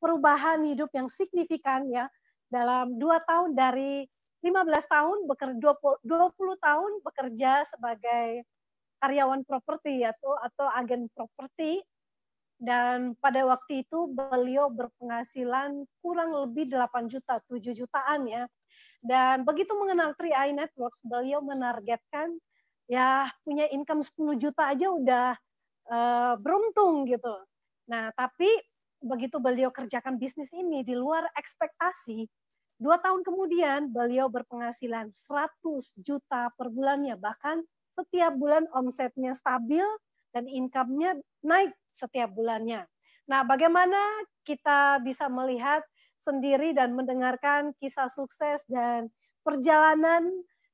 perubahan hidup yang signifikan ya dalam 2 tahun dari 15 tahun 20 tahun bekerja sebagai karyawan properti atau agen properti, dan pada waktu itu beliau berpenghasilan kurang lebih 8 juta, 7 jutaan ya. Dan begitu mengenal 3i Networks, beliau menargetkan ya punya income 10 juta aja udah beruntung gitu. Nah, tapi begitu beliau kerjakan bisnis ini di luar ekspektasi, 2 tahun kemudian beliau berpenghasilan 100 juta per bulannya. Bahkan setiap bulan omsetnya stabil dan income-nya naik setiap bulannya. Nah, bagaimana kita bisa melihat sendiri dan mendengarkan kisah sukses dan perjalanan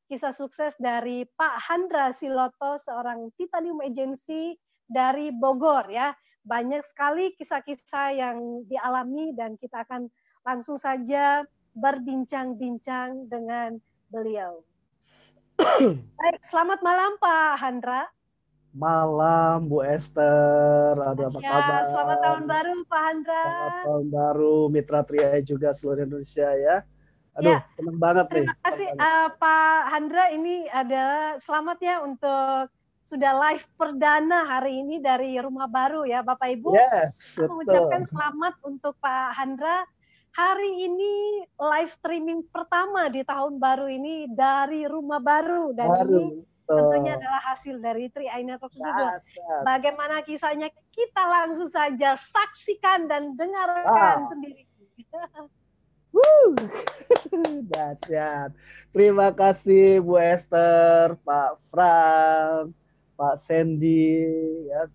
kisah sukses dari Pak Handra Siloto, seorang Titanium Agency dari Bogor ya. Banyak sekali kisah-kisah yang dialami dan kita akan langsung saja berbincang-bincang dengan beliau. Baik, selamat malam Pak Handra. Malam Bu Esther, aduh apa kabar? Selamat tahun baru Pak Handra. Selamat tahun baru Mitra Tria juga seluruh Indonesia ya. Aduh, Ya, senang banget nih. terima kasih Pak Handra, ini adalah selamat ya untuk sudah live perdana hari ini dari Rumah Baru ya Bapak Ibu. Yes, Saya mengucapkan selamat untuk Pak Handra. Hari ini live streaming pertama di tahun baru ini dari Rumah Baru, dan ini tentunya adalah hasil dari 3i Networks juga. Bagaimana kisahnya kita langsung saja saksikan dan dengarkan sendiri. Dahsyat. Terima kasih Bu Esther, Pak Frank, Pak Sandy, ya,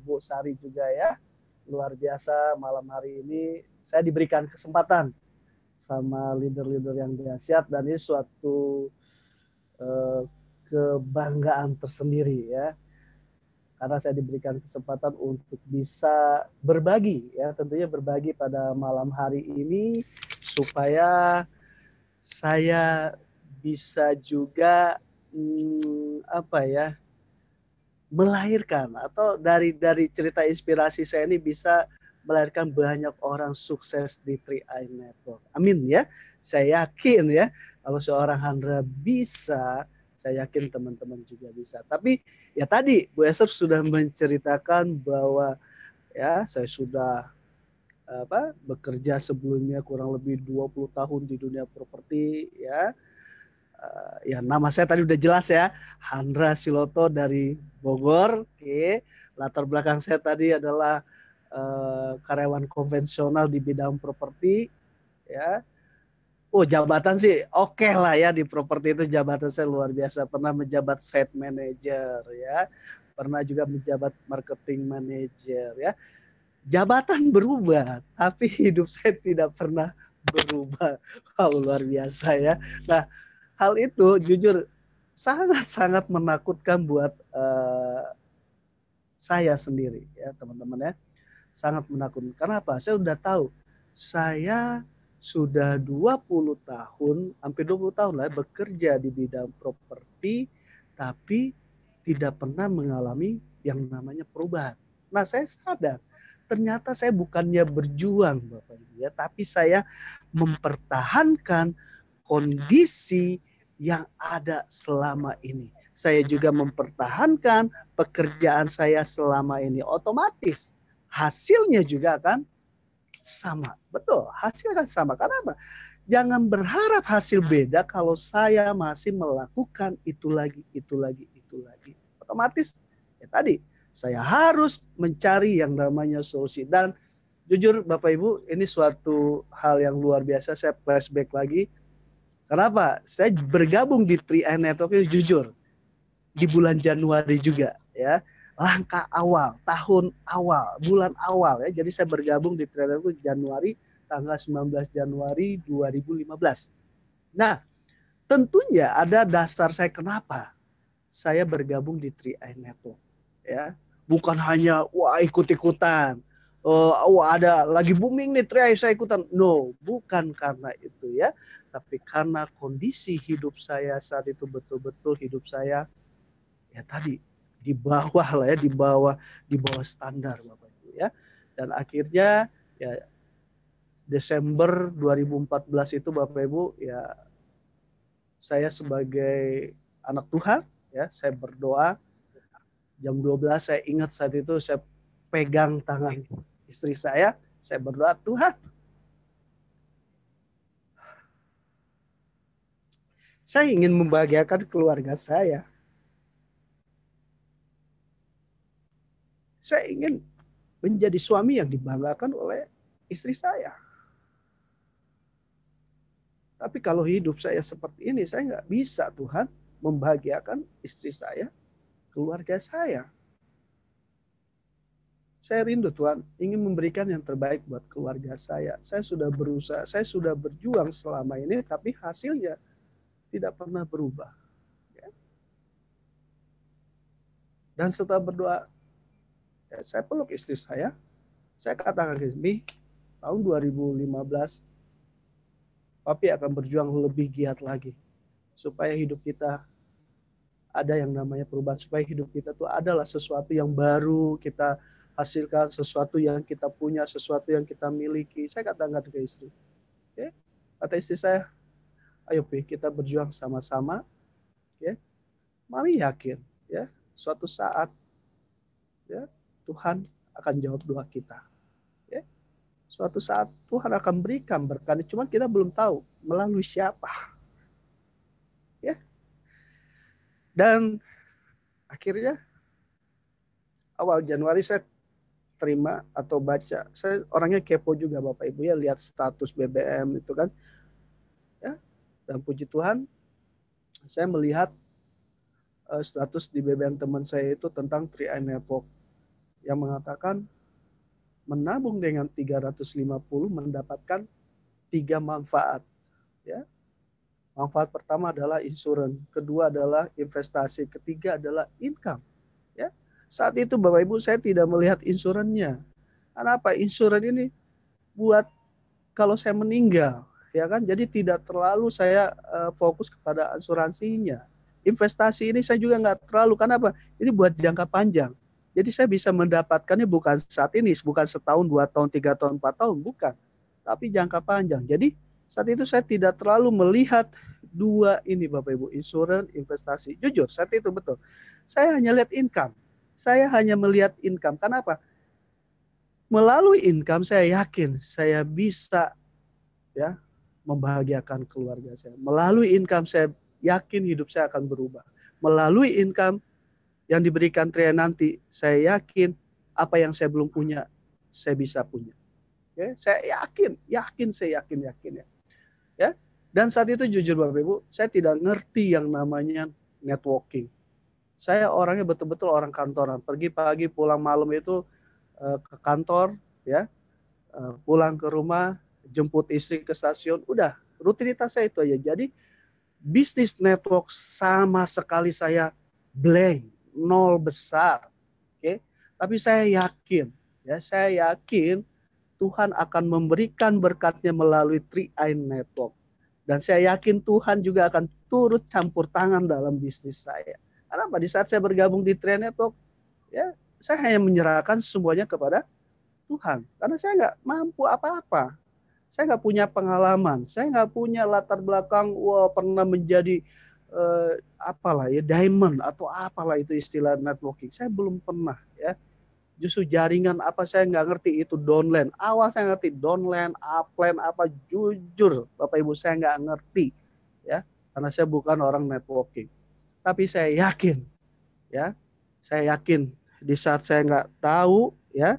Bu Sari juga ya. Luar biasa malam hari ini saya diberikan kesempatan sama leader-leader yang dahsyat, dan ini suatu kebanggaan tersendiri ya. Karena saya diberikan kesempatan untuk bisa berbagi ya, tentunya berbagi pada malam hari ini supaya saya bisa juga melahirkan, atau dari cerita inspirasi saya ini bisa melahirkan banyak orang sukses di 3i Network. Amin ya. Saya yakin ya kalau seorang Handra bisa, saya yakin teman-teman juga bisa. Tapi ya tadi Bu Esther sudah menceritakan bahwa ya saya sudah bekerja sebelumnya kurang lebih 20 tahun di dunia properti ya. Ya nama saya tadi udah jelas ya, Handra Siloto dari Bogor. Oke. Latar belakang saya tadi adalah karyawan konvensional di bidang properti ya. Oh, jabatan sih oke lah ya, di properti itu jabatan saya luar biasa. Pernah menjabat site manager ya. Pernah juga menjabat marketing manager ya. Jabatan berubah, tapi hidup saya tidak pernah berubah. Wow, luar biasa ya. Nah, hal itu jujur sangat-sangat menakutkan buat saya sendiri ya teman-teman ya. Sangat menakutkan. Kenapa? Saya sudah tahu. Saya sudah 20 tahun, hampir 20 tahun lah bekerja di bidang properti, tapi tidak pernah mengalami yang namanya perubahan. Nah, saya sadar ternyata saya bukannya berjuang Bapak Ibu ya, tapi saya mempertahankan kondisi yang ada selama ini. Saya juga mempertahankan pekerjaan saya selama ini. Otomatis hasilnya juga akan sama. Betul, hasilnya akan sama. Kenapa? Jangan berharap hasil beda kalau saya masih melakukan itu lagi, itu lagi, itu lagi. Otomatis ya tadi, saya harus mencari yang namanya solusi. Dan jujur Bapak Ibu, ini suatu hal yang luar biasa. Saya flashback lagi. Kenapa? Saya bergabung di 3i Network ini jujur di bulan Januari juga ya. Langkah awal, tahun awal, bulan awal ya. Jadi saya bergabung di 3i Network Januari, tanggal 19 Januari 2015. Nah, tentunya ada dasar saya kenapa saya bergabung di 3i Network ya. Bukan hanya wah ikut-ikutan. Ada lagi booming nih 3i saya ikutan. No, bukan karena itu ya. Tapi karena kondisi hidup saya saat itu betul-betul hidup saya ya tadi di bawah lah ya, di bawah standar Bapak Ibu ya. Dan akhirnya ya Desember 2014 itu Bapak Ibu, ya saya sebagai anak Tuhan, ya saya berdoa jam 12, saya ingat saat itu saya pegang tangan istri saya berdoa, Tuhan, saya ingin membahagiakan keluarga saya. Saya ingin menjadi suami yang dibanggakan oleh istri saya. Tapi kalau hidup saya seperti ini, saya nggak bisa Tuhan membahagiakan istri saya, keluarga saya. Saya rindu Tuhan, ingin memberikan yang terbaik buat keluarga saya. Saya sudah berusaha, saya sudah berjuang selama ini, tapi hasilnya tidak pernah berubah. Dan setelah berdoa, saya peluk istri saya katakan ke istri, tahun 2015, Papi akan berjuang lebih giat lagi supaya hidup kita ada yang namanya perubahan, supaya hidup kita tuh adalah sesuatu yang baru kita hasilkan, sesuatu yang kita punya, sesuatu yang kita miliki. Saya katakan ke istri, okay? Kata istri saya, ayo Pi, kita berjuang sama-sama, okay? Mami yakin, ya suatu saat, ya Tuhan akan jawab doa kita. Suatu saat Tuhan akan berikan berkat, cuma kita belum tahu melalui siapa. Ya. Dan akhirnya awal Januari saya terima atau baca. Saya orangnya kepo juga Bapak Ibu ya, lihat status BBM itu kan. Ya. Dan puji Tuhan, saya melihat status di BBM teman saya itu tentang 3i Network yang mengatakan menabung dengan 350 mendapatkan 3 manfaat. Ya. Manfaat pertama adalah insurans, kedua adalah investasi, ketiga adalah income. Ya. Saat itu Bapak Ibu saya tidak melihat insurannya. Karena apa? Insuran ini buat kalau saya meninggal, ya kan? Jadi tidak terlalu saya fokus kepada asuransinya. Investasi ini saya juga nggak terlalu, karena apa? Ini buat jangka panjang. Jadi saya bisa mendapatkannya bukan saat ini, bukan setahun, 2 tahun, 3 tahun, 4 tahun, bukan. Tapi jangka panjang. Jadi saat itu saya tidak terlalu melihat dua ini Bapak Ibu, insurans, investasi. Jujur, saat itu betul. Saya hanya lihat income. Saya hanya melihat income. Kenapa? Melalui income saya yakin saya bisa ya membahagiakan keluarga saya. Melalui income saya yakin hidup saya akan berubah. Melalui income yang diberikan Tria nanti, saya yakin apa yang saya belum punya, saya bisa punya. Ya, saya yakin ya. Ya. Dan saat itu jujur Bapak Ibu, saya tidak ngerti yang namanya networking. Saya orangnya betul-betul orang kantoran. Pergi pagi, pulang malam itu ke kantor, ya, pulang ke rumah, jemput istri ke stasiun, udah rutinitas saya itu aja. Jadi bisnis network sama sekali saya blank. Nol besar, oke. Tapi saya yakin, ya saya yakin Tuhan akan memberikan berkatnya melalui 3i Network, dan saya yakin Tuhan juga akan turut campur tangan dalam bisnis saya. Karena di saat saya bergabung di 3i Network, ya saya hanya menyerahkan semuanya kepada Tuhan, karena saya nggak mampu apa-apa. Saya nggak punya pengalaman, saya nggak punya latar belakang, pernah menjadi apalah ya, diamond atau apalah itu istilah networking. Saya belum pernah ya. Justru jaringan apa saya nggak ngerti, itu downline. Awal saya ngerti downline, upline apa, jujur Bapak Ibu saya nggak ngerti ya, karena saya bukan orang networking. Tapi saya yakin ya, saya yakin di saat saya nggak tahu ya,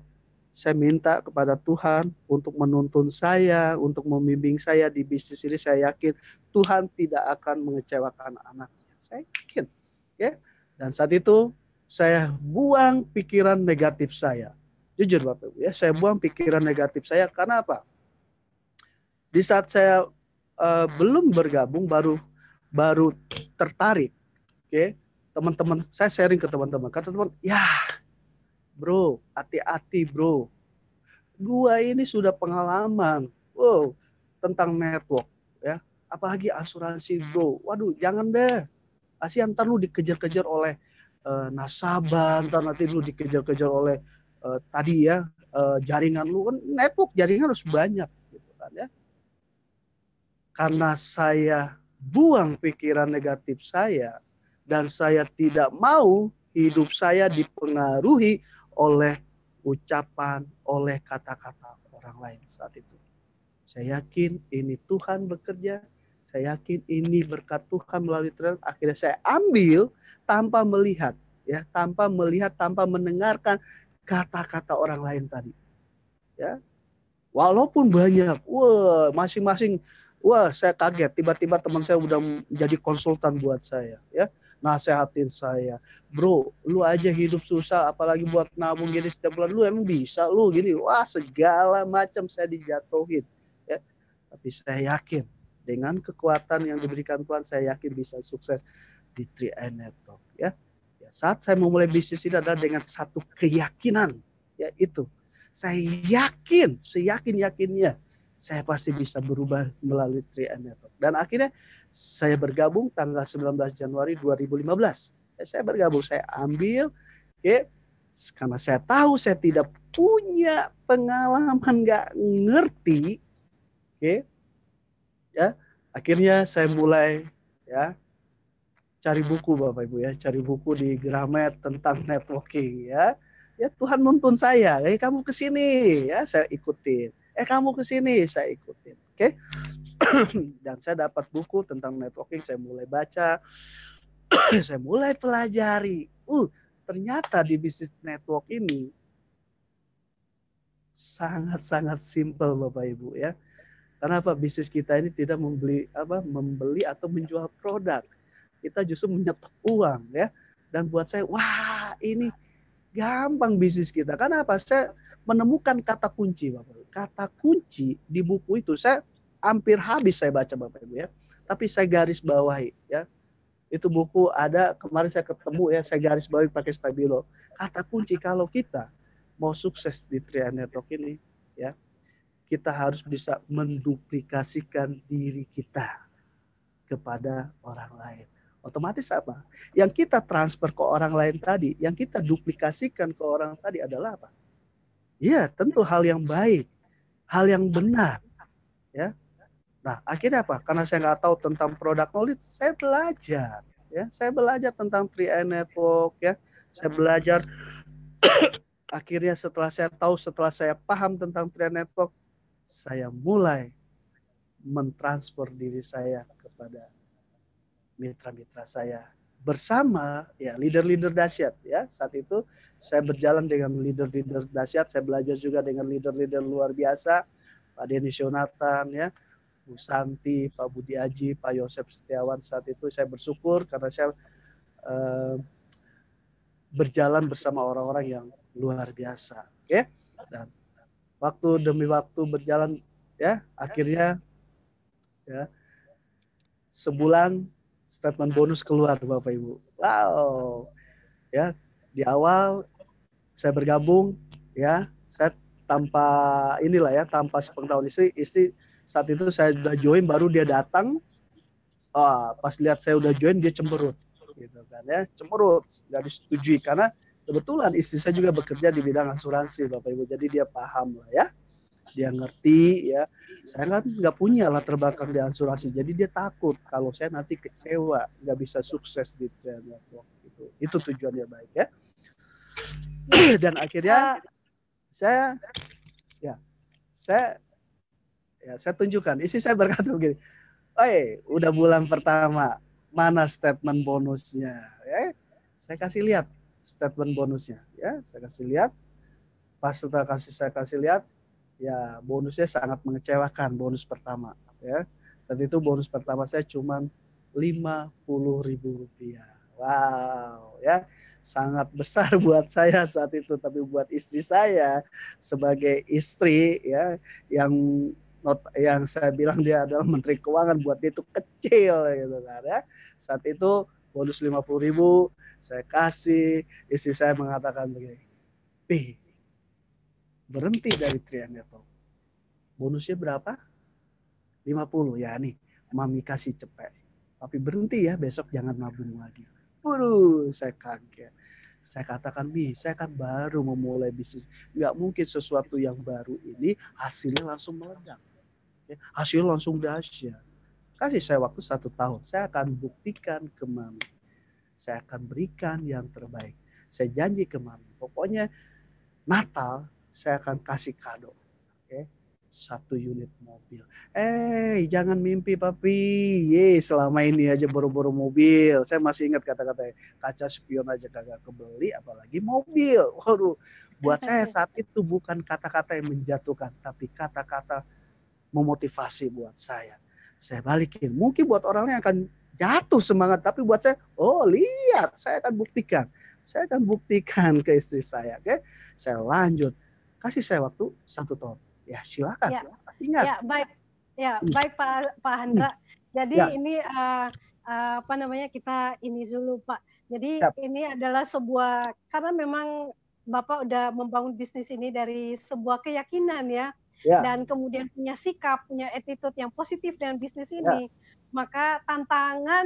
saya minta kepada Tuhan untuk menuntun saya, untuk membimbing saya di bisnis ini. Saya yakin Tuhan tidak akan mengecewakan anaknya. Saya yakin. Ya. Dan saat itu saya buang pikiran negatif saya. Jujur Bapak Ibu ya, saya buang pikiran negatif saya. Karena apa? Di saat saya belum bergabung, baru tertarik. Oke, teman-teman saya sharing ke teman-teman. Kata teman, ya bro, hati-hati bro. Gua ini sudah pengalaman, tentang network, ya. Apalagi asuransi bro. Waduh, jangan deh. Kasihan ntar lu dikejar-kejar oleh nasabah, ntar nanti lu dikejar-kejar oleh tadi ya jaringan lu kan, network jaringan harus banyak. Gitu. karena saya buang pikiran negatif saya, dan saya tidak mau hidup saya dipengaruhi oleh ucapan, oleh kata-kata orang lain saat itu. Saya yakin ini Tuhan bekerja, saya yakin ini berkat Tuhan melalui Tuhan. Akhirnya saya ambil tanpa melihat, ya, tanpa melihat, tanpa mendengarkan kata-kata orang lain tadi. Ya, walaupun banyak, wah masing-masing, wah saya kaget. Tiba-tiba teman saya udah jadi konsultan buat saya, ya, nasehatin saya, bro, lu aja hidup susah, apalagi buat nabung gini setiap bulan, lu emang bisa lu gini, wah segala macam saya dijatuhin, ya. Tapi saya yakin dengan kekuatan yang diberikan Tuhan, saya yakin bisa sukses di 3i Network, ya. Ya, saat saya memulai bisnis ini adalah dengan satu keyakinan, yaitu saya yakin, seyakin-yakinnya saya pasti bisa berubah melalui 3i Network. Dan akhirnya saya bergabung tanggal 19 Januari 2015. Saya bergabung, saya ambil, oke, karena saya tahu saya tidak punya pengalaman, nggak ngerti, oke, ya. Akhirnya saya mulai, ya, cari buku Bapak Ibu, ya, cari buku di Gramet tentang networking, ya. Ya Tuhan nuntun saya, kamu ke sini, ya, saya ikutin. Kamu ke sini, saya ikutin. Oke. Dan saya dapat buku tentang networking, saya mulai baca, saya mulai pelajari. Ternyata di bisnis network ini sangat-sangat simpel Bapak Ibu, ya. Karena apa? Bisnis kita ini tidak membeli atau menjual produk. Kita justru menyetok uang, ya. Dan buat saya, wah, ini gampang bisnis kita. Karena apa? Saya menemukan kata kunci, Bapak. Kata kunci di buku itu saya hampir habis saya baca, Bapak Ibu, ya. Tapi saya garis bawahi, ya. Itu buku ada, kemarin saya ketemu, ya, saya garis bawahi pakai stabilo. Kata kunci kalau kita mau sukses di 3i Network ini, ya, kita harus bisa menduplikasikan diri kita kepada orang lain. Otomatis apa? Yang kita transfer ke orang lain tadi, yang kita duplikasikan ke orang tadi adalah apa? Ya, tentu hal yang baik, hal yang benar, ya. Nah, akhirnya apa? Karena saya nggak tahu tentang product knowledge, saya belajar, ya. Saya belajar tentang 3i Network, ya. Saya belajar. Akhirnya setelah saya tahu, setelah saya paham tentang 3i Network, saya mulai mentransfer diri saya kepada mitra-mitra saya bersama, ya, leader-leader dahsyat, ya. Saat itu saya berjalan dengan leader-leader dahsyat, saya belajar juga dengan leader-leader luar biasa, Pak Denny Shonatan, ya, Bu Santi, Pak Budi Aji, Pak Yosef Setiawan. Saat itu saya bersyukur karena saya berjalan bersama orang-orang yang luar biasa, oke. Dan waktu demi waktu berjalan, ya, akhirnya, ya, sebulan statement bonus keluar Bapak Ibu. Wow. Ya, di awal saya bergabung, ya, saya tanpa inilah, ya, tanpa sepengetahuan istri saat itu saya sudah join, baru dia datang. Pas lihat saya udah join dia cemberut, gitu kan, ya, cemberut, nggak disetujui karena kebetulan istri saya juga bekerja di bidang asuransi Bapak Ibu, jadi dia paham lah, ya, dia ngerti, ya. Saya kan nggak punya latar belakang di asuransi, jadi dia takut kalau saya nanti kecewa, nggak bisa sukses di 3i Network. Itu tujuannya baik, ya. Dan akhirnya saya tunjukkan, istri saya berkata begini, udah bulan pertama, mana statement bonusnya? Ya, saya kasih lihat statement bonusnya, ya, saya kasih lihat. Pas setelah saya kasih lihat, ya, bonusnya sangat mengecewakan, bonus pertama, ya. Saat itu bonus pertama saya cuma Rp50.000. Wow, ya, sangat besar buat saya saat itu, tapi buat istri saya sebagai istri, ya, yang saya bilang dia adalah menteri keuangan, buat dia itu kecil, gitu kan, ya. Saat itu bonus 50.000 saya kasih, istri saya mengatakan begini, "Pi, berhenti dari 3i Network. Bonusnya berapa? 50, ya nih, mami kasih cepet. Tapi berhenti ya, besok jangan nabung lagi." Saya kaget. Saya katakan, "Mi, saya kan baru memulai bisnis. Nggak mungkin sesuatu yang baru ini hasilnya langsung meledak. Ya, hasilnya langsung dahsyat. Kasih saya waktu 1 tahun. Saya akan buktikan ke Mami. Saya akan berikan yang terbaik. Saya janji ke Mami. Pokoknya Natal saya akan kasih kado. Oke. 1 unit mobil. Jangan mimpi papi. Selama ini aja boro-boro mobil. Saya masih ingat kata-kata kaca spion aja kagak kebeli, apalagi mobil. Waduh, buat saya saat itu bukan kata-kata yang menjatuhkan, tapi kata-kata memotivasi buat saya. Saya balikin. Mungkin buat orang lain akan jatuh semangat, tapi buat saya, oh lihat, saya akan buktikan. Saya akan buktikan ke istri saya. Oke, saya lanjut. Kasih saya waktu 1 tahun. Ya silakan. Ya, ingat. Baik Pak Handra. Jadi ini apa namanya, kita ini dulu Pak. Jadi ini adalah sebuah, karena memang Bapak udah membangun bisnis ini dari sebuah keyakinan ya. Dan kemudian punya sikap, punya attitude yang positif dengan bisnis ini. Maka tantangan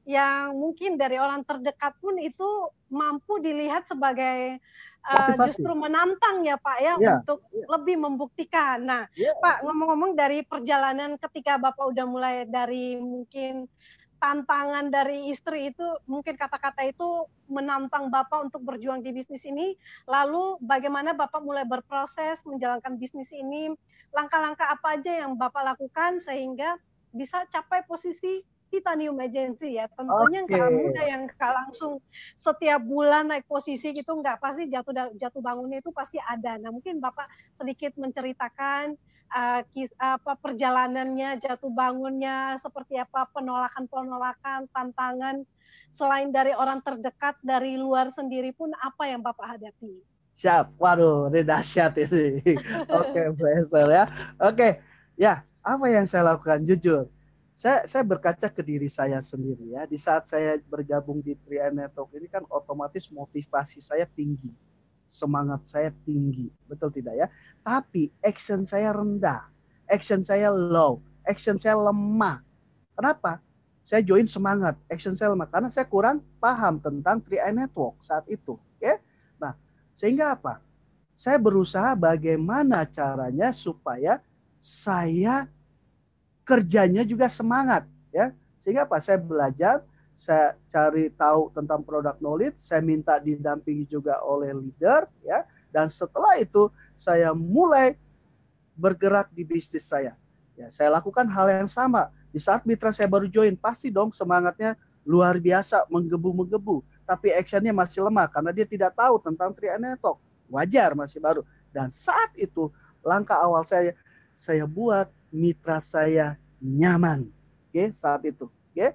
yang mungkin dari orang terdekat pun itu mampu dilihat sebagai justru menantang ya Pak ya, untuk lebih membuktikan. Nah Pak, ngomong-ngomong dari perjalanan ketika Bapak udah mulai dari mungkin tantangan dari istri itu, mungkin kata-kata itu menantang Bapak untuk berjuang di bisnis ini, lalu bagaimana Bapak mulai berproses menjalankan bisnis ini, langkah-langkah apa aja yang Bapak lakukan sehingga bisa capai posisi Titanium Agency ya. Tentunya nggak mudah yang nggak langsung setiap bulan naik posisi gitu, nggak, pasti jatuh bangunnya itu pasti ada. Nah mungkin Bapak sedikit menceritakan perjalanannya, jatuh bangunnya, seperti apa, penolakan-penolakan, tantangan, selain dari orang terdekat, dari luar sendiri pun apa yang Bapak hadapi? Siap, waduh, ini dahsyat ini. Oke, Bu Esther ya. Oke, ya, apa yang saya lakukan? Jujur, saya berkaca ke diri saya sendiri ya. Di saat saya bergabung di 3i Network ini kan otomatis motivasi saya tinggi. Semangat saya tinggi, betul tidak ya? Tapi action saya rendah, action saya low, action saya lemah. Kenapa? Saya join semangat, action saya lemah karena saya kurang paham tentang 3i Network saat itu. Oke? Nah, sehingga apa? Saya berusaha bagaimana caranya supaya saya kerjanya juga semangat, ya. Sehingga apa? Saya belajar, saya cari tahu tentang product knowledge, saya minta didampingi juga oleh leader, ya. Dan setelah itu saya mulai bergerak di bisnis saya. Ya, saya lakukan hal yang sama. Di saat mitra saya baru join, pasti dong semangatnya luar biasa, menggebu-menggebu. Tapi actionnya masih lemah karena dia tidak tahu tentang 3i Network. Wajar, masih baru. Dan saat itu langkah awal saya buat mitra saya nyaman. Oke, saat itu. Oke.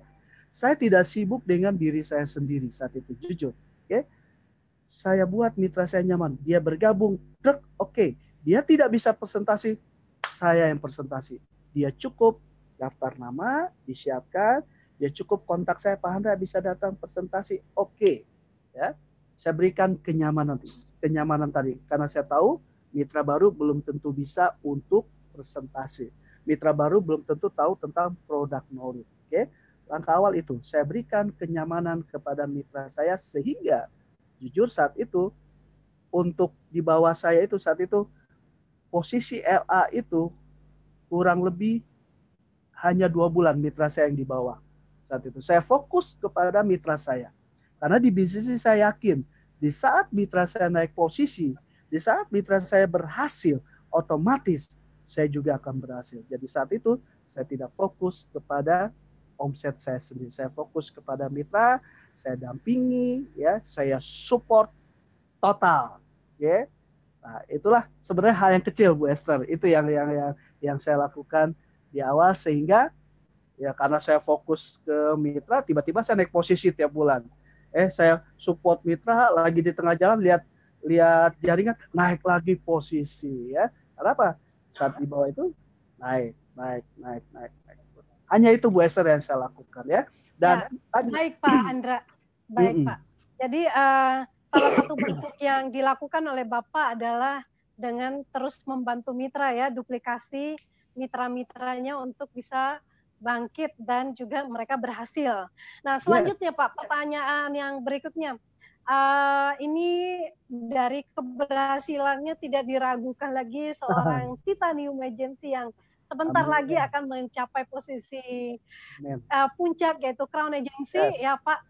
Saya tidak sibuk dengan diri saya sendiri saat itu, jujur. Oke. Saya buat mitra saya nyaman. Dia bergabung, oke. Dia tidak bisa presentasi, saya yang presentasi. Dia cukup daftar nama, disiapkan, dia cukup kontak saya, Pak Handra bisa datang presentasi, oke. Ya. Saya berikan kenyamanan tadi karena saya tahu mitra baru belum tentu bisa untuk presentasi. Mitra baru belum tentu tahu tentang product knowledge. Oke. Langkah awal itu saya berikan kenyamanan kepada mitra saya sehingga jujur saat itu untuk di bawah saya itu saat itu posisi LA itu kurang lebih hanya 2 bulan mitra saya yang di bawah. Saat itu saya fokus kepada mitra saya. Karena di bisnis ini saya yakin di saat mitra saya naik posisi, di saat mitra saya berhasil, otomatis saya juga akan berhasil. Jadi saat itu saya tidak fokus kepada omset saya sendiri. Saya fokus kepada mitra, saya dampingi, ya, saya support total, ya. Nah, itulah sebenarnya hal yang kecil Bu Esther. Itu yang saya lakukan di awal sehingga ya karena saya fokus ke mitra, tiba-tiba saya naik posisi tiap bulan. Saya support mitra, lagi di tengah jalan lihat jaringan naik lagi posisi, ya. Kenapa? Saat di bawah itu naik. Hanya itu Bu Esther yang saya lakukan, ya. Dan ya, baik Pak Handra, baik Pak. Jadi salah satu bentuk yang dilakukan oleh Bapak adalah dengan terus membantu mitra ya, duplikasi mitra-mitranya untuk bisa bangkit dan juga mereka berhasil. Nah selanjutnya Pak, pertanyaan yang berikutnya. Ini dari keberhasilannya tidak diragukan lagi seorang Titanium Agency yang sebentar Amin. lagi akan mencapai posisi Amin. puncak yaitu Crown Agency. Yes. Ya Pak,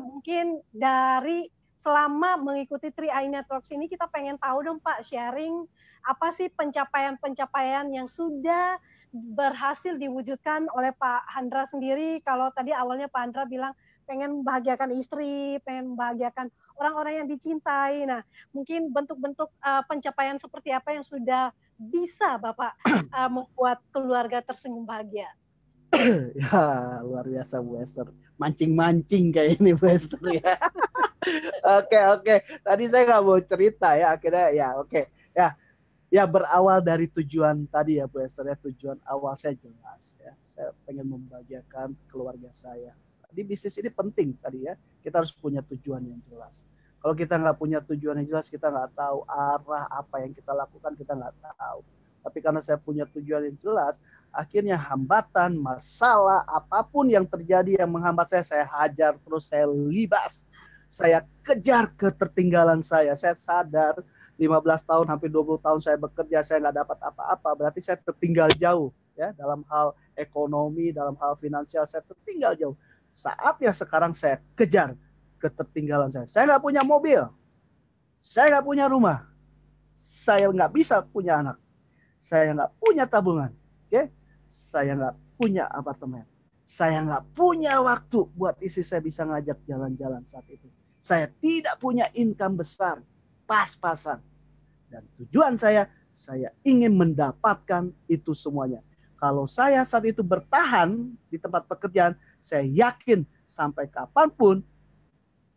mungkin dari selama mengikuti 3i Networks ini kita pengen tahu dong Pak, sharing apa sih pencapaian-pencapaian yang sudah berhasil diwujudkan oleh Pak Handra sendiri. Kalau tadi awalnya Pak Handra bilang pengen membahagiakan istri, pengen membahagiakan orang-orang yang dicintai. Nah, mungkin bentuk-bentuk pencapaian seperti apa yang sudah bisa Bapak membuat keluarga tersenyum bahagia. Ya, luar biasa Bu Esther. Mancing-mancing kayak ini Bu Esther ya. Oke. Tadi saya nggak mau cerita ya, akhirnya ya oke. Ya berawal dari tujuan tadi ya Bu Esther ya, tujuan awal saya jelas ya. Saya pengen membahagiakan keluarga saya. Di bisnis ini penting tadi ya, kita harus punya tujuan yang jelas. Kalau kita nggak punya tujuan yang jelas, kita nggak tahu arah apa yang kita lakukan, kita nggak tahu. Tapi karena saya punya tujuan yang jelas, akhirnya hambatan, masalah, apapun yang terjadi yang menghambat saya hajar terus, saya libas. Saya kejar ketertinggalan saya. Saya sadar 15 tahun, hampir 20 tahun saya bekerja, saya nggak dapat apa-apa. Berarti saya tertinggal jauh. Ya, dalam hal ekonomi, dalam hal finansial, saya tertinggal jauh. Saatnya sekarang saya kejar ketertinggalan saya. Saya nggak punya mobil. Saya nggak punya rumah. Saya nggak bisa punya anak. Saya nggak punya tabungan. Oke? Saya nggak punya apartemen. Saya nggak punya waktu buat istri saya bisa ngajak jalan-jalan saat itu. Saya tidak punya income besar, pas-pasan. Dan tujuan saya ingin mendapatkan itu semuanya. Kalau saya saat itu bertahan di tempat pekerjaan, saya yakin sampai kapanpun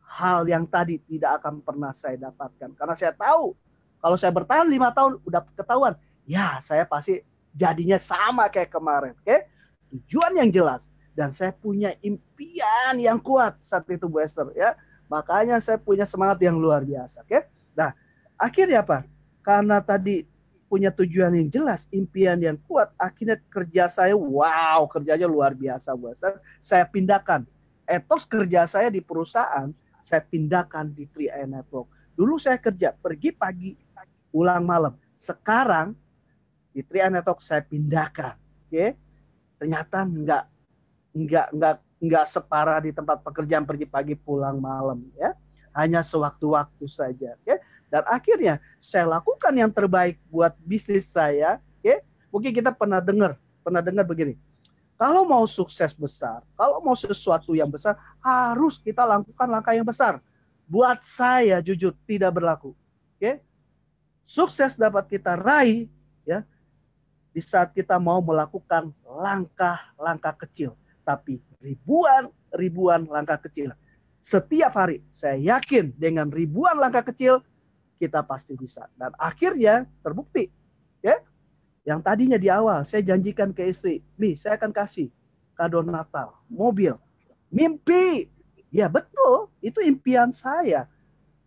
hal yang tadi tidak akan pernah saya dapatkan. Karena saya tahu kalau saya bertahan 5 tahun udah ketahuan, ya saya pasti jadinya sama kayak kemarin. Oke? Tujuan yang jelas. Dan saya punya impian yang kuat saat itu Bu Esther ya. Makanya saya punya semangat yang luar biasa. Oke? Nah, akhirnya apa? Karena tadi punya tujuan yang jelas, impian yang kuat, akhirnya kerja saya, wow, kerjanya luar biasa Bu Esther. Saya pindahkan etos kerja saya di perusahaan, saya pindahkan di 3i Network. Dulu saya kerja pergi pagi, pulang malam. Sekarang di 3i Network saya pindahkan. Oke? Ternyata nggak separah di tempat pekerjaan pergi pagi pulang malam ya, hanya sewaktu-waktu saja ya. Dan akhirnya saya lakukan yang terbaik buat bisnis saya ya. Mungkin kita pernah dengar begini, kalau mau sukses besar, kalau mau sesuatu yang besar, harus kita lakukan langkah yang besar. Buat saya jujur tidak berlaku ya. Sukses dapat kita raih ya di saat kita mau melakukan langkah-langkah kecil, tapi ribuan langkah kecil. Setiap hari saya yakin dengan ribuan langkah kecil kita pasti bisa. Dan akhirnya terbukti ya. Yang tadinya di awal saya janjikan ke istri, "Mi, saya akan kasih kado Natal, mobil." Mimpi. Ya betul, itu impian saya.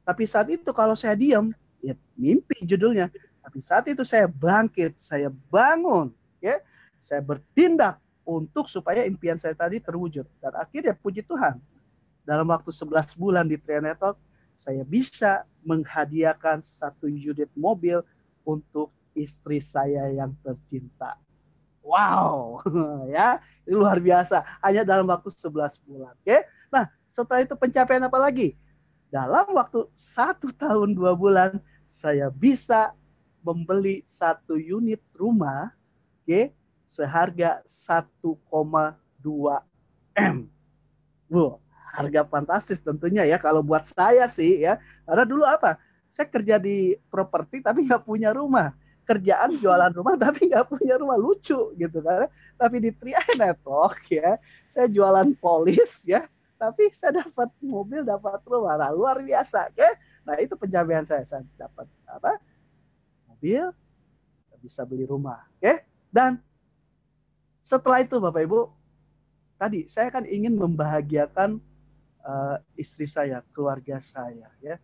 Tapi saat itu kalau saya diam, ya mimpi judulnya. Tapi saat itu saya bangkit, saya bangun, ya. Saya bertindak untuk supaya impian saya tadi terwujud. Dan akhirnya puji Tuhan, dalam waktu 11 bulan di 3i Network, saya bisa menghadiahkan 1 unit mobil untuk istri saya yang tercinta. Wow, ya, ini luar biasa. Hanya dalam waktu 11 bulan. Oke? Nah, setelah itu pencapaian apa lagi? Dalam waktu 1 tahun 2 bulan, saya bisa membeli 1 unit rumah, oke, seharga 1,2 M. Wow, harga fantastis tentunya ya kalau buat saya sih ya. Karena dulu apa? Saya kerja di properti tapi nggak punya rumah. Kerjaan jualan rumah tapi nggak punya rumah, lucu gitu kan. Tapi di 3i Network ya, saya jualan polis ya, tapi saya dapat mobil, dapat rumah. Nah, luar biasa, oke? Nah, itu pencapaian saya dapat apa? Mobil, bisa beli rumah, oke? Dan setelah itu Bapak Ibu, tadi saya kan ingin membahagiakan istri saya, keluarga saya ya.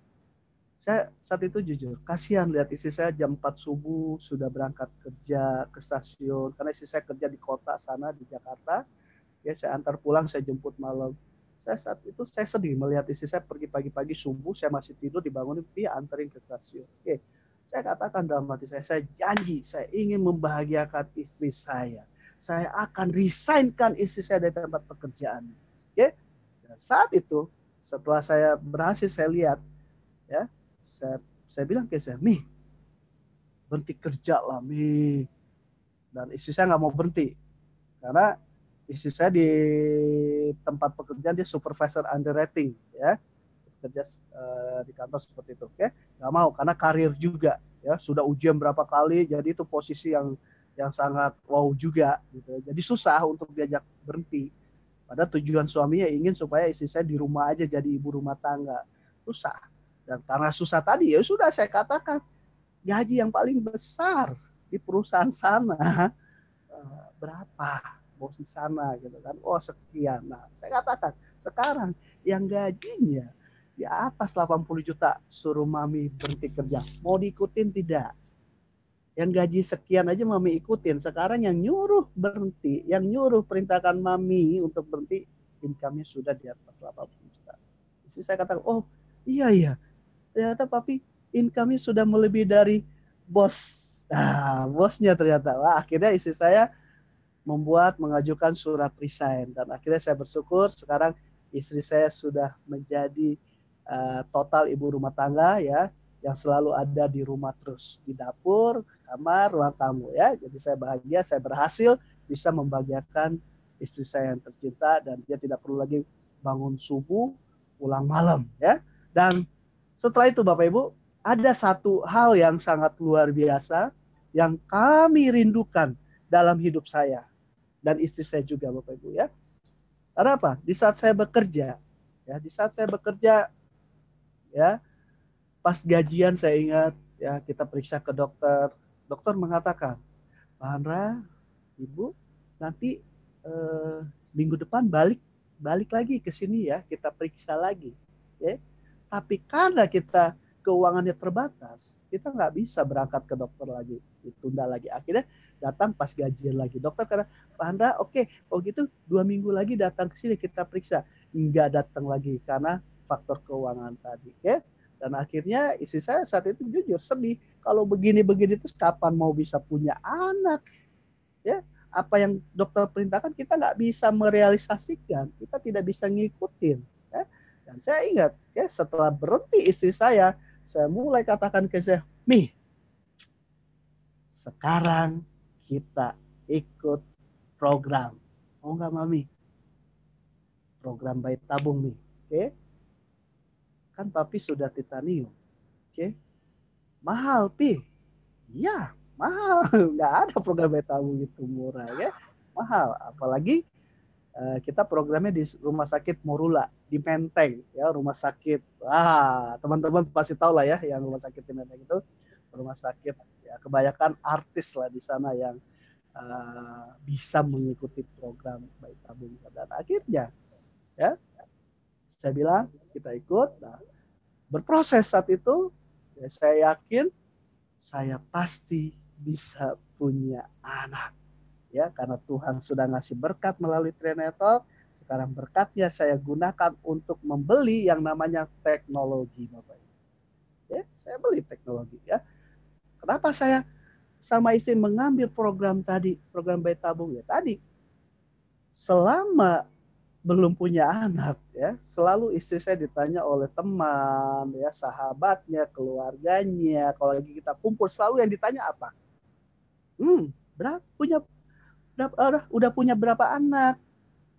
Saya saat itu jujur, kasihan lihat istri saya jam 4 subuh sudah berangkat kerja ke stasiun. Karena istri saya kerja di kota sana, di Jakarta. Ya, saya antar pulang, saya jemput malam. Saat itu saya sedih melihat istri saya pergi pagi-pagi subuh, saya masih tidur, dibangunin, dia anterin ke stasiun. Oke. Saya katakan dalam hati saya janji, saya ingin membahagiakan istri saya. Saya akan resignkan istri saya dari tempat pekerjaan. Oke? Dan saat itu, setelah saya berhasil, saya lihat, ya, saya bilang ke saya, Mi, berhenti kerja lah, Mi. Dan istri saya nggak mau berhenti, karena istri saya di tempat pekerjaan dia supervisor underwriting, ya, kerja di kantor seperti itu, oke? Nggak mau karena karir juga, ya, sudah ujian berapa kali, jadi itu posisi yang sangat wow juga, gitu. Jadi susah untuk diajak berhenti. Padahal tujuan suaminya ingin supaya istri saya di rumah aja jadi ibu rumah tangga, susah. Dan karena susah tadi, ya sudah saya katakan gaji yang paling besar di perusahaan sana berapa, bos di sana gitu kan, oh sekian. Nah saya katakan sekarang yang gajinya di atas 80 juta suruh mami berhenti kerja, mau diikutin tidak? Yang gaji sekian aja mami ikutin, sekarang yang nyuruh berhenti, yang nyuruh perintahkan mami untuk berhenti, income-nya sudah di atas 80 juta. Jadi saya katakan, oh iya iya, ternyata papi income-nya sudah melebihi dari bos. Nah, bosnya ternyata. Wah, akhirnya istri saya mengajukan surat resign, dan akhirnya saya bersyukur sekarang istri saya sudah menjadi total ibu rumah tangga, ya, yang selalu ada di rumah terus, di dapur, kamar, ruang tamu, ya. Jadi saya bahagia, saya berhasil bisa membahagiakan istri saya yang tercinta, dan dia tidak perlu lagi bangun subuh pulang malam, ya. Dan setelah itu Bapak Ibu, ada satu hal yang sangat luar biasa yang kami rindukan dalam hidup saya dan istri saya juga, Bapak Ibu, ya. Karena apa? Di saat saya bekerja, ya, di saat saya bekerja, ya, pas gajian saya ingat, ya, kita periksa ke dokter. Dokter mengatakan, Pak Andra, Ibu, nanti minggu depan balik lagi ke sini, ya, kita periksa lagi, ya. Tapi karena kita keuangannya terbatas, kita nggak bisa berangkat ke dokter lagi, ditunda lagi. Akhirnya datang pas gajian lagi. Dokter kata, Pak Andra, oke, kalau gitu 2 minggu lagi datang ke sini kita periksa. Nggak datang lagi karena faktor keuangan tadi, ya. Dan akhirnya istri saya saat itu jujur sedih. Kalau begini-begini terus kapan mau bisa punya anak, ya? Apa yang dokter perintahkan kita nggak bisa merealisasikan, kita tidak bisa ngikutin, ya. Dan saya ingat, ya, setelah berhenti istri saya mulai katakan ke saya, Mi, sekarang kita ikut program. Oh enggak Mami? Program bayi tabung, Mi. Oke? Kan papi sudah titanium. Oke? Mahal, Pi. Iya, mahal. Nggak ada program bayi tabung itu murah, ya. Mahal. Apalagi kita programnya di Rumah Sakit Morula di Menteng, ya, rumah sakit. Teman-teman pasti tahu lah, ya, yang rumah sakit di Menteng itu rumah sakit, ya, kebanyakan artis lah di sana yang bisa mengikuti program bayi tabung. Dan akhirnya, ya, saya bilang kita ikut. Nah, berproses saat itu, ya, saya yakin saya pasti bisa punya anak, ya, karena Tuhan sudah ngasih berkat melalui Trinetal. Sekarang berkatnya saya gunakan untuk membeli yang namanya teknologi, Bapak. Ya, saya beli teknologi, ya. Kenapa saya sama istri mengambil program tadi, program bayi tabung, ya tadi. Selama belum punya anak, ya, selalu istri saya ditanya oleh teman, ya, sahabatnya, keluarganya, kalau lagi kita kumpul selalu yang ditanya apa? Udah punya berapa anak?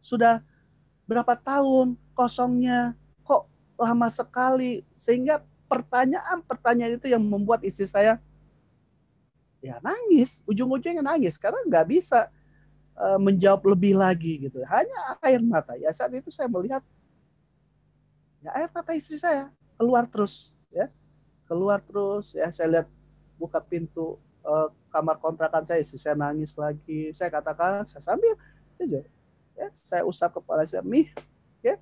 Sudah berapa tahun kosongnya? Kok lama sekali? Sehingga pertanyaan-pertanyaan itu yang membuat istri saya, ya, nangis, ujung-ujungnya nangis karena nggak bisa menjawab lebih lagi gitu. Hanya air mata. Ya saat itu saya melihat, ya, air mata istri saya keluar terus, ya, keluar terus, ya. Saya lihat buka pintu kamar kontrakan saya, istri saya nangis lagi. Saya katakan, saya sambil aja, ya, saya usap kepala saya, Mi, ya,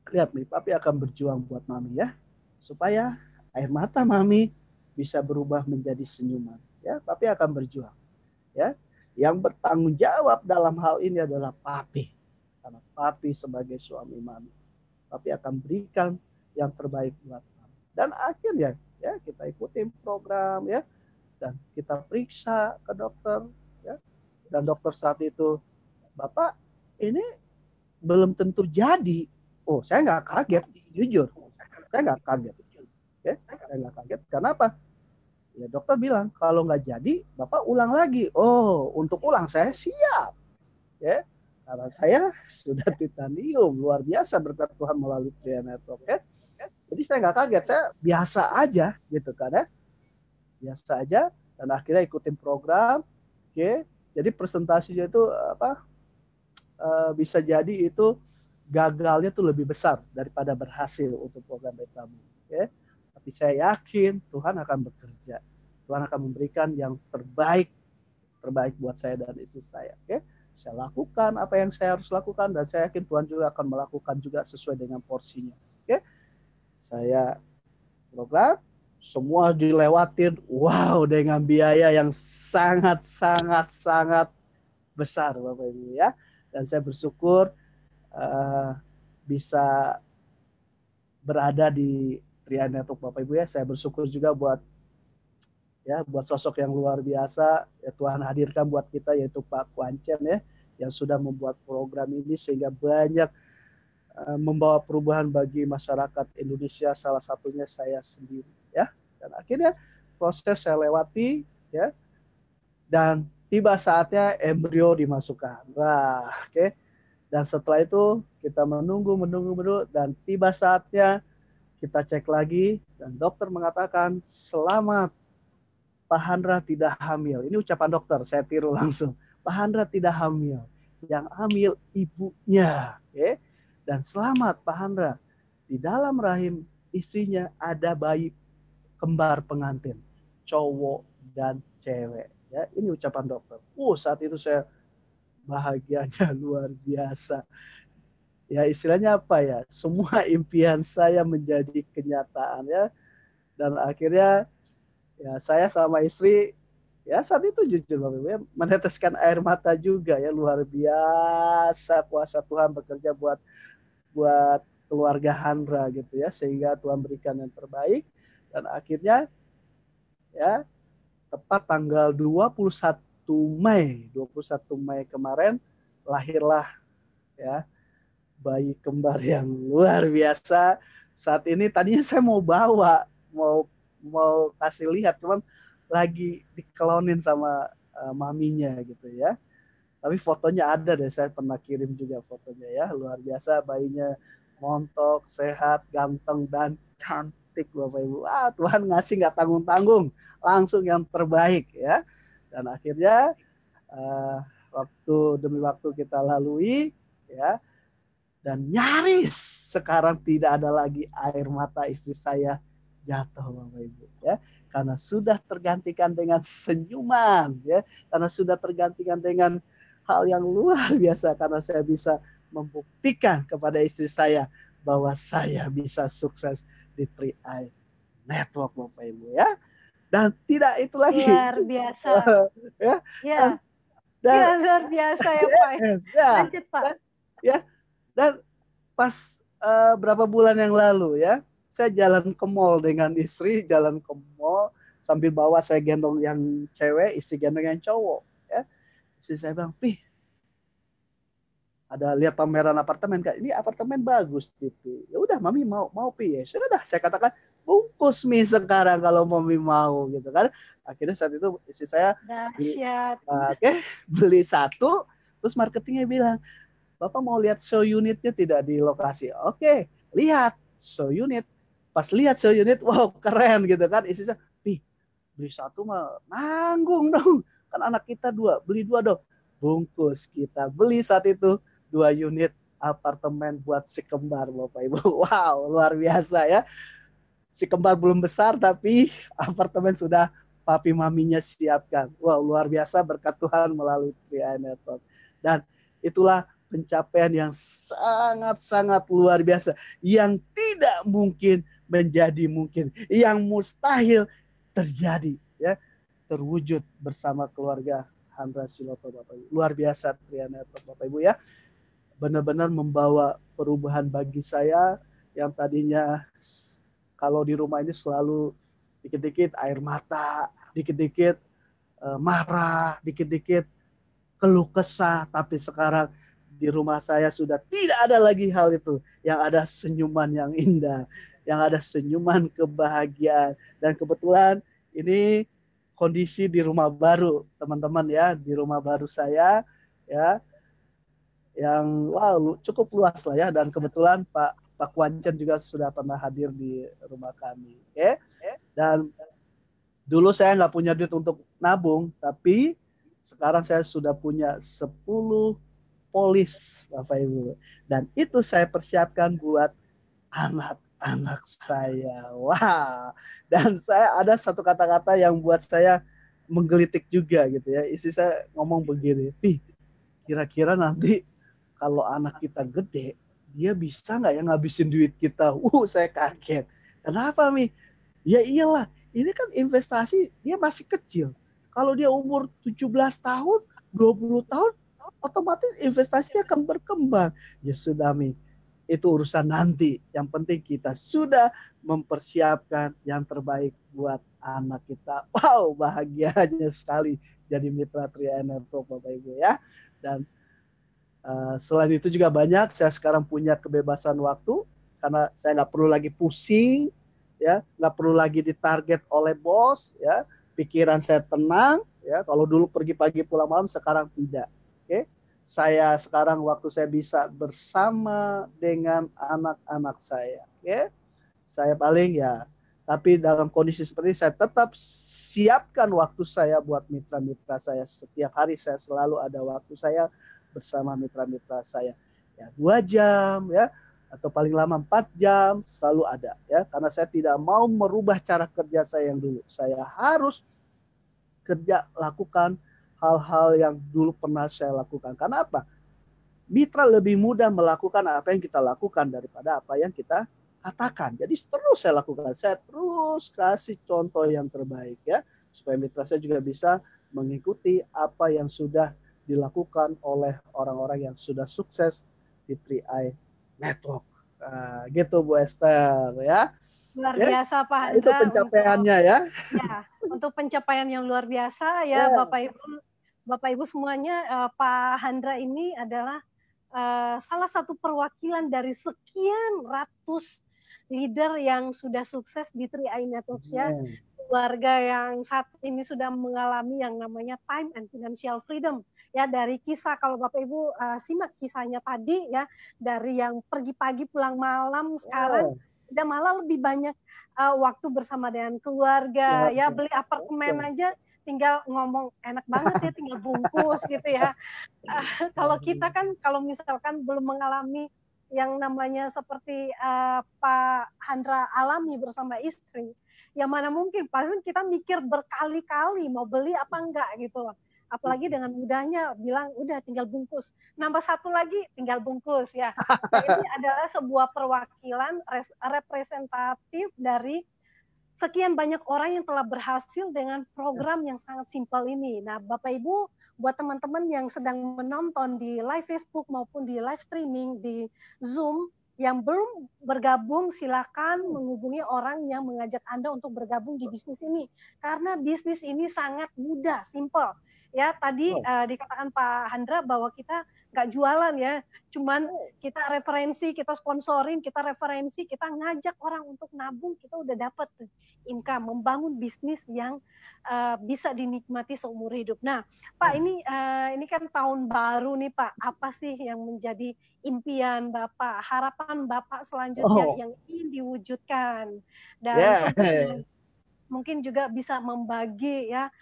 lihat nih, papi akan berjuang buat mami, ya, supaya air mata mami bisa berubah menjadi senyuman, ya. Papi akan berjuang, ya. Yang bertanggung jawab dalam hal ini adalah papi, karena papi sebagai suami mami. Papi akan berikan yang terbaik buat mami. Dan akhirnya ya kita ikutin program ya, dan kita periksa ke dokter ya. Dan dokter saat itu, Bapak ini belum tentu jadi. Oh, saya nggak kaget, jujur. Saya nggak kaget. Ya, saya nggak kaget. Karena apa? Ya dokter bilang, kalau nggak jadi, Bapak ulang lagi. Oh, untuk ulang saya siap. Ya, karena saya sudah titanium, luar biasa berkat Tuhan melalui Tria Network. Ya. Jadi saya nggak kaget, saya biasa aja gitu kan ya. Biasa aja, dan akhirnya ikutin program. Oke, jadi presentasinya itu apa? Bisa jadi itu gagalnya tuh lebih besar daripada berhasil untuk program Betamu. Okay? Tapi saya yakin Tuhan akan bekerja. Tuhan akan memberikan yang terbaik buat saya dan istri saya. Okay? Saya lakukan apa yang saya harus lakukan, dan saya yakin Tuhan juga akan melakukan juga sesuai dengan porsinya. Okay? Saya program, semua dilewatin, wow, dengan biaya yang sangat besar Bapak Ibu ya. Dan saya bersyukur bisa berada di Tria Network Bapak Ibu ya. Saya bersyukur juga buat sosok yang luar biasa ya, Tuhan hadirkan buat kita, yaitu Pak Kuancen ya, yang sudah membuat program ini sehingga banyak membawa perubahan bagi masyarakat Indonesia, salah satunya saya sendiri ya. Dan akhirnya proses saya lewati ya, dan tiba saatnya embrio dimasukkan. Wah, oke. Dan setelah itu kita menunggu dan tiba saatnya kita cek lagi, dan dokter mengatakan selamat, Pak Handra tidak hamil. Ini ucapan dokter, saya tiru langsung. Pak Handra tidak hamil, yang hamil ibunya. Okay? Dan selamat Pak Handra, di dalam rahim istrinya ada bayi kembar pengantin, cowok dan cewek. Ya, ini ucapan dokter. Saat itu saya bahagianya luar biasa. Ya istilahnya apa ya? Semua impian saya menjadi kenyataan ya. Dan akhirnya ya saya sama istri ya saat itu jujur Bapak Ibu ya, meneteskan air mata juga ya, luar biasa kuasa Tuhan bekerja buat keluarga Handra gitu ya, sehingga Tuhan berikan yang terbaik. Dan akhirnya ya tepat tanggal 21 Mei kemarin lahirlah ya bayi kembar yang luar biasa. Saat ini tadinya saya mau bawa, mau kasih lihat, cuman lagi dikelonin sama maminya gitu ya. Tapi fotonya ada deh, saya pernah kirim juga fotonya ya. Luar biasa, bayinya montok, sehat, ganteng, dan cantik Bapak Ibu. Tuhan ngasih nggak tanggung-tanggung, langsung yang terbaik ya. Dan akhirnya waktu demi waktu kita lalui ya, dan nyaris sekarang tidak ada lagi air mata istri saya jatuh Bapak Ibu ya, karena sudah tergantikan dengan senyuman ya, karena sudah tergantikan dengan hal yang luar biasa, karena saya bisa membuktikan kepada istri saya bahwa saya bisa sukses di 3i Network Bapak Ibu ya. Dan tidak itu lagi luar biasa ya, ya. Dan ya luar biasa ya Pak. Ya, Lanjut Pak. Dan pas berapa bulan yang lalu ya, saya jalan ke mall dengan istri, jalan ke mall sambil bawa, saya gendong yang cewek, istri gendong yang cowok ya. Istri saya bilang, "Pih, ada lihat pameran apartemen Kak, ini apartemen bagus gitu." Ya udah mami mau Pi, ya sudah saya katakan bungkus Mi sekarang kalau mami mau gitu kan. Akhirnya saat itu istri saya beli satu, terus marketingnya bilang, "Bapak mau lihat show unitnya tidak di lokasi?" Oke, lihat show unit. Pas lihat show unit, wow keren gitu kan. Istri saya, "Pi, beli satu mah nanggung dong. Kan anak kita dua, beli dua dong." Bungkus kita beli saat itu 2 unit apartemen buat si kembar Bapak Ibu. Wow, luar biasa ya. Si kembar belum besar tapi apartemen sudah papi maminya siapkan. Wow, luar biasa berkat Tuhan melalui 3i Network. Dan itulah pencapaian yang sangat luar biasa, yang tidak mungkin menjadi mungkin, yang mustahil terjadi ya, terwujud bersama keluarga Handra Siloto Bapak Ibu. Luar biasa 3i Network Bapak Ibu ya, benar-benar membawa perubahan bagi saya yang tadinya kalau di rumah ini selalu dikit-dikit air mata, dikit-dikit marah, dikit-dikit keluh kesah. Tapi sekarang di rumah saya sudah tidak ada lagi hal itu. Yang ada senyuman yang indah, yang ada senyuman kebahagiaan. Dan kebetulan ini kondisi di rumah baru, teman-teman ya, di rumah baru saya ya, yang wow cukup luas lah ya. Dan kebetulan Pak Kuancen juga sudah pernah hadir di rumah kami. Oke. Dan dulu saya nggak punya duit untuk nabung, tapi sekarang saya sudah punya 10 polis, Bapak Ibu. Dan itu saya persiapkan buat anak-anak saya. Wah. Dan saya ada satu kata-kata yang buat saya menggelitik juga gitu ya. Istri saya ngomong begini, "Pi, kira-kira nanti kalau anak kita gede, dia bisa nggak ya ngabisin duit kita?" Saya kaget. Kenapa, Mi? Ya iyalah, ini kan investasi dia masih kecil. Kalau dia umur 17 tahun, 20 tahun, otomatis investasinya akan berkembang. Ya sudah, Mi. Itu urusan nanti. Yang penting kita sudah mempersiapkan yang terbaik buat anak kita. Wow, bahagianya sekali jadi mitra Tri Energo, Bapak Ibu ya. Dan selain itu juga banyak, saya sekarang punya kebebasan waktu karena saya nggak perlu lagi pusing, ya, nggak perlu lagi ditarget oleh bos, ya, pikiran saya tenang, ya. Kalau dulu pergi pagi pulang malam, sekarang tidak. Oke, saya sekarang waktu saya bisa bersama dengan anak-anak saya, oke. Saya paling ya, tapi dalam kondisi seperti ini saya tetap siapkan waktu saya buat mitra-mitra saya. Setiap hari saya selalu ada waktu saya bersama mitra-mitra saya, ya 2 jam ya, atau paling lama 4 jam selalu ada ya, karena saya tidak mau merubah cara kerja saya yang dulu. Saya harus kerja lakukan hal-hal yang dulu pernah saya lakukan. Karena apa? Mitra lebih mudah melakukan apa yang kita lakukan daripada apa yang kita katakan. Jadi terus saya lakukan, saya terus kasih contoh yang terbaik ya, supaya mitra saya juga bisa mengikuti apa yang sudah dilakukan oleh orang-orang yang sudah sukses di 3i Network. Nah, gitu Bu Esther ya. Luar Ya, biasa Pak nah, itu Handra pencapaiannya ya. untuk pencapaian yang luar biasa ya, Ya. Bapak Ibu semuanya. Pak Handra ini adalah salah satu perwakilan dari sekian ratus leader yang sudah sukses di 3i Networks ya. Keluarga yang saat ini sudah mengalami yang namanya time and financial freedom ya, dari kisah, kalau Bapak Ibu simak kisahnya tadi ya, dari yang pergi pagi pulang malam, sekarang udah malah lebih banyak waktu bersama dengan keluarga ya, beli apartemen aja tinggal ngomong enak banget ya, tinggal bungkus gitu ya. Kalau kita kan kalau misalkan belum mengalami yang namanya seperti Pak Handra alami bersama istri, ya mana mungkin, pasti kita mikir berkali-kali mau beli apa enggak gitu loh. Apalagi dengan mudahnya bilang udah tinggal bungkus, nambah satu lagi tinggal bungkus ya. Nah, ini adalah sebuah perwakilan representatif dari sekian banyak orang yang telah berhasil dengan program yang sangat simpel ini. Nah, Bapak Ibu, buat teman-teman yang sedang menonton di live Facebook maupun di live streaming di Zoom, yang belum bergabung, silakan menghubungi orang yang mengajak Anda untuk bergabung di bisnis ini. Karena bisnis ini sangat mudah, simple. Ya, tadi dikatakan Pak Handra bahwa kita nggak jualan ya, cuman kita referensi, kita sponsorin, kita referensi, kita ngajak orang untuk nabung, kita udah dapat income, membangun bisnis yang bisa dinikmati seumur hidup. Nah, Pak, ini kan tahun baru nih Pak, apa sih yang menjadi impian Bapak, harapan Bapak selanjutnya yang ingin diwujudkan? Dan tentunya mungkin juga bisa membagi ya,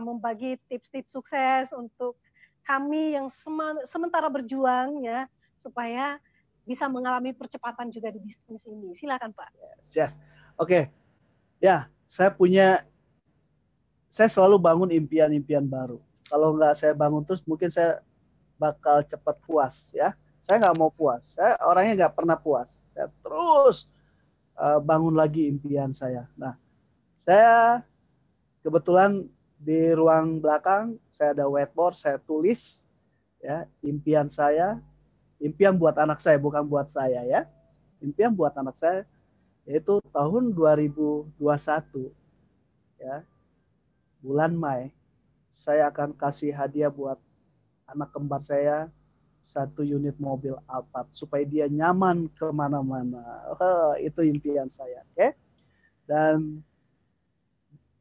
membagi tips-tips sukses untuk kami yang sementara berjuang ya, supaya bisa mengalami percepatan juga di bisnis ini. Silakan Pak. Yes. Oke. Ya, saya selalu bangun impian-impian baru. Kalau nggak saya bangun terus, mungkin saya bakal cepat puas ya. Saya nggak mau puas. Saya orangnya nggak pernah puas. Saya terus bangun lagi impian saya. Nah, saya kebetulan di ruang belakang saya ada whiteboard, saya tulis ya impian saya, impian buat anak saya, bukan buat saya ya. Impian buat anak saya yaitu tahun 2021 ya, bulan Mei, saya akan kasih hadiah buat anak kembar saya satu unit mobil Alphard supaya dia nyaman kemana-mana. Itu impian saya, oke? Dan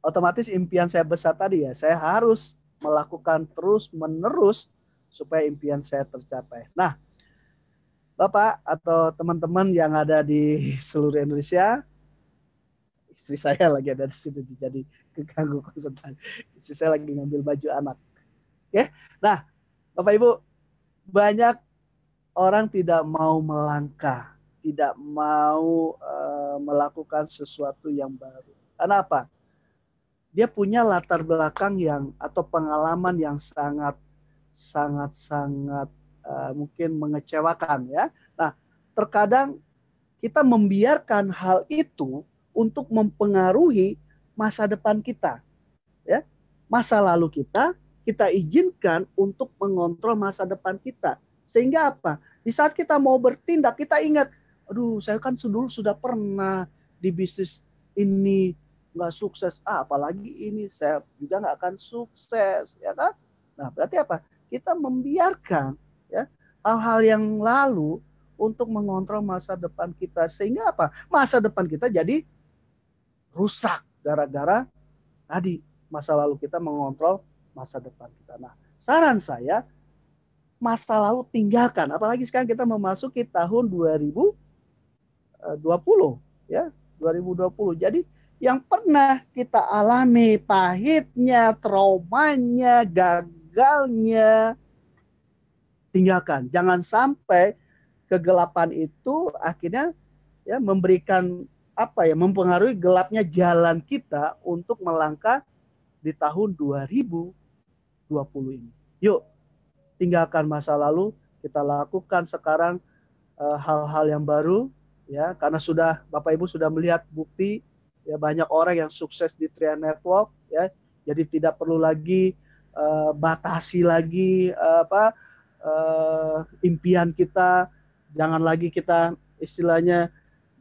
otomatis impian saya besar tadi ya, saya harus melakukan terus menerus supaya impian saya tercapai. Nah, Bapak atau teman-teman yang ada di seluruh Indonesia, istri saya lagi ada di sini jadi keganggu konsentrasi. Istri saya lagi ngambil baju anak. Oke. Nah, Bapak Ibu, banyak orang tidak mau melangkah, tidak mau melakukan sesuatu yang baru. Kenapa? Dia punya latar belakang yang atau pengalaman yang sangat mungkin mengecewakan ya. Nah, terkadang kita membiarkan hal itu untuk mempengaruhi masa depan kita ya. Masa lalu kita izinkan untuk mengontrol masa depan kita. Sehingga apa? Di saat kita mau bertindak, kita ingat, aduh saya kan dulu sudah pernah di bisnis ini nggak sukses, apalagi ini saya juga nggak akan sukses, ya kan? Nah berarti apa? Kita membiarkan ya hal-hal yang lalu untuk mengontrol masa depan kita, sehingga apa? Masa depan kita jadi rusak gara-gara tadi masa lalu kita mengontrol masa depan kita. Nah, saran saya masa lalu tinggalkan, apalagi sekarang kita memasuki tahun 2020 ya, 2020. Jadi yang pernah kita alami pahitnya, traumanya, gagalnya tinggalkan. Jangan sampai kegelapan itu akhirnya ya memberikan mempengaruhi gelapnya jalan kita untuk melangkah di tahun 2020 ini. Yuk, tinggalkan masa lalu, kita lakukan sekarang hal-hal yang baru ya, karena sudah Bapak Ibu sudah melihat bukti ya, banyak orang yang sukses di Trian Network ya. Jadi tidak perlu lagi batasi lagi impian kita. Jangan lagi kita istilahnya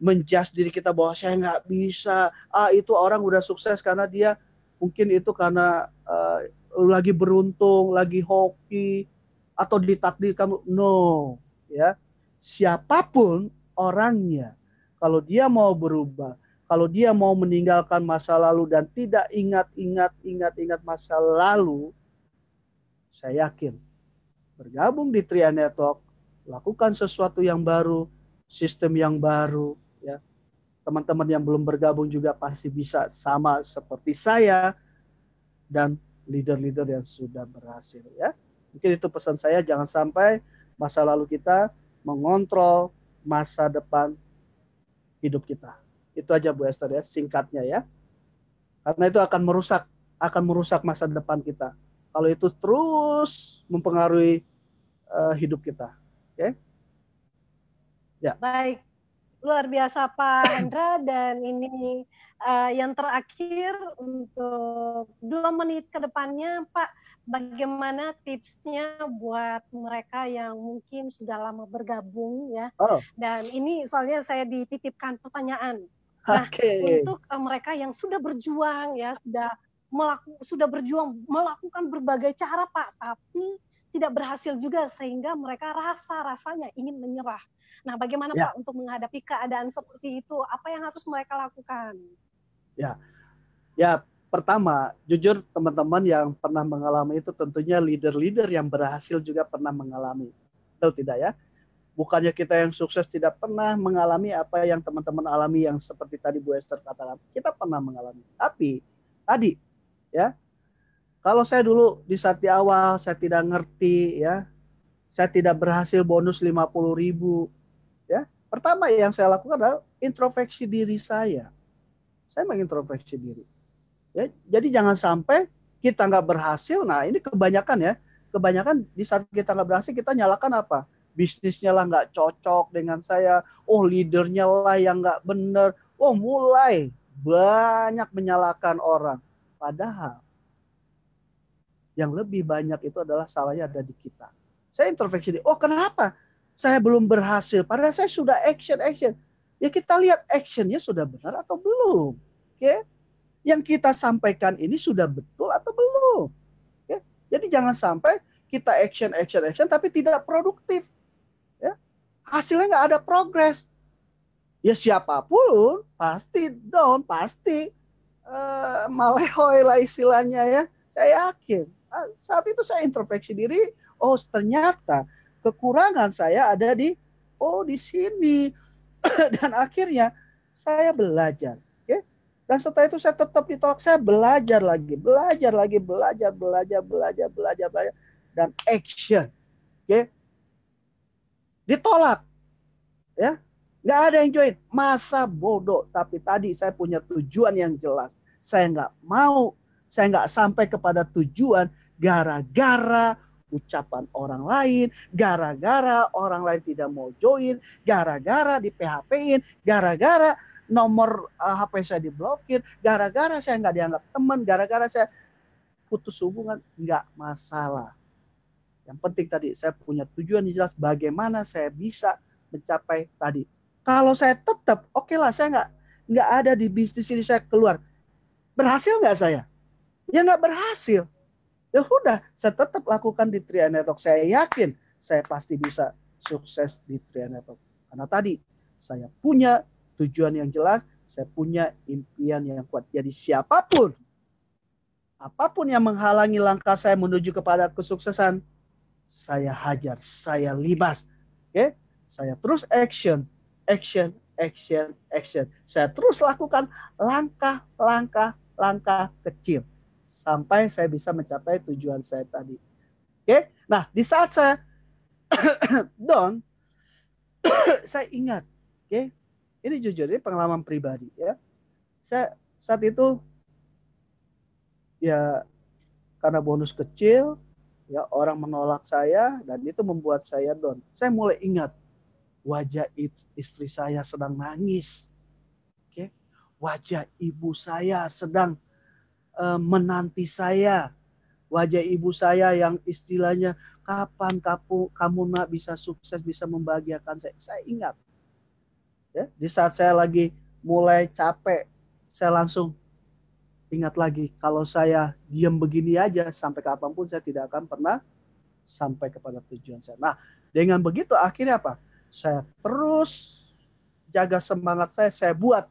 menjudge diri kita bahwa saya nggak bisa. Itu orang udah sukses karena dia mungkin itu karena lagi beruntung, lagi hoki, atau ditakdirkan. No, ya. Siapapun orangnya, kalau dia mau berubah, kalau dia mau meninggalkan masa lalu dan tidak ingat masa lalu, saya yakin bergabung di Trian Network, lakukan sesuatu yang baru, sistem yang baru, ya. Teman-teman yang belum bergabung juga pasti bisa sama seperti saya dan leader-leader yang sudah berhasil ya. Mungkin itu pesan saya, jangan sampai masa lalu kita mengontrol masa depan hidup kita. Itu aja Bu Esther ya, singkatnya ya. Karena itu akan merusak masa depan kita. Kalau itu terus mempengaruhi hidup kita. Oke? Ya. Baik. Luar biasa Pak Hendra, dan ini yang terakhir untuk 2 menit ke depannya Pak, bagaimana tipsnya buat mereka yang mungkin sudah lama bergabung ya. Dan ini soalnya saya dititipkan pertanyaan. Nah, untuk mereka yang sudah berjuang ya, sudah berjuang melakukan berbagai cara Pak, tapi tidak berhasil juga sehingga mereka rasanya ingin menyerah. Nah, bagaimana Pak untuk menghadapi keadaan seperti itu? Apa yang harus mereka lakukan? Ya, pertama, jujur teman-teman yang pernah mengalami itu tentunya leader-leader yang berhasil juga pernah mengalami. Betul tidak ya? Bukannya kita yang sukses tidak pernah mengalami apa yang teman-teman alami, yang seperti tadi Bu Esther katakan. Kita pernah mengalami. Tapi tadi ya, kalau saya dulu di saat di awal saya tidak ngerti ya, saya tidak berhasil bonus 50.000 ya. Pertama yang saya lakukan adalah introspeksi diri saya. Saya mengintrospeksi diri. Ya, jadi jangan sampai kita nggak berhasil. Nah ini kebanyakan di saat kita nggak berhasil kita nyalakan apa? Bisnisnya lah nggak cocok dengan saya. Oh leadernya lah yang nggak benar. Oh mulai banyak menyalahkan orang. Padahal yang lebih banyak itu adalah salahnya ada di kita. Saya introspeksi diri. Oh kenapa saya belum berhasil? Padahal saya sudah action. ya kita lihat actionnya sudah benar atau belum. Oke? Yang kita sampaikan ini sudah betul atau belum. Oke? Jadi jangan sampai kita action tapi tidak produktif. Ya? Hasilnya nggak ada progres. Ya siapapun pasti down, pasti malehoy lah istilahnya ya. Saya yakin. Saat itu saya introspeksi diri, oh ternyata kekurangan saya ada di sini. Dan akhirnya saya belajar. Okay? Dan setelah itu saya tetap ditolak, saya belajar lagi. Dan action. Okay? Ditolak. Ya, nggak ada yang join. Masa bodoh. Tapi tadi saya punya tujuan yang jelas. Saya nggak mau, saya nggak sampai kepada tujuan gara-gara ucapan orang lain, gara-gara orang lain tidak mau join, gara-gara di PHP-in, gara-gara nomor HP saya diblokir, gara-gara saya nggak dianggap teman, gara-gara saya putus hubungan, nggak masalah. Yang penting tadi saya punya tujuan yang jelas bagaimana saya bisa mencapai tadi. Kalau saya tetap, oke lah, saya nggak ada di bisnis ini, saya keluar. Berhasil nggak saya? Ya nggak berhasil. Ya udah, saya tetap lakukan di Tria Network. Saya yakin saya pasti bisa sukses di Tria Network. Karena tadi saya punya tujuan yang jelas, saya punya impian yang kuat. Jadi siapapun, apapun yang menghalangi langkah saya menuju kepada kesuksesan, saya hajar, saya libas. Oke? Saya terus action. Saya terus lakukan langkah kecil sampai saya bisa mencapai tujuan saya tadi. Oke? Nah, di saat saya down, saya ingat, oke? Ini jujur, ini pengalaman pribadi ya. Saya saat itu ya karena bonus kecil, ya orang menolak saya dan itu membuat saya down. Saya mulai ingat wajah istri saya sedang nangis. Oke? Wajah ibu saya sedang menanti saya. Wajah ibu saya yang istilahnya kapan kamu nak bisa sukses, bisa membahagiakan saya. Saya ingat. Ya, di saat saya lagi mulai capek, saya langsung ingat lagi kalau saya diam begini aja sampai kapanpun saya tidak akan pernah sampai kepada tujuan saya. Nah, dengan begitu akhirnya apa? Saya terus jaga semangat saya buat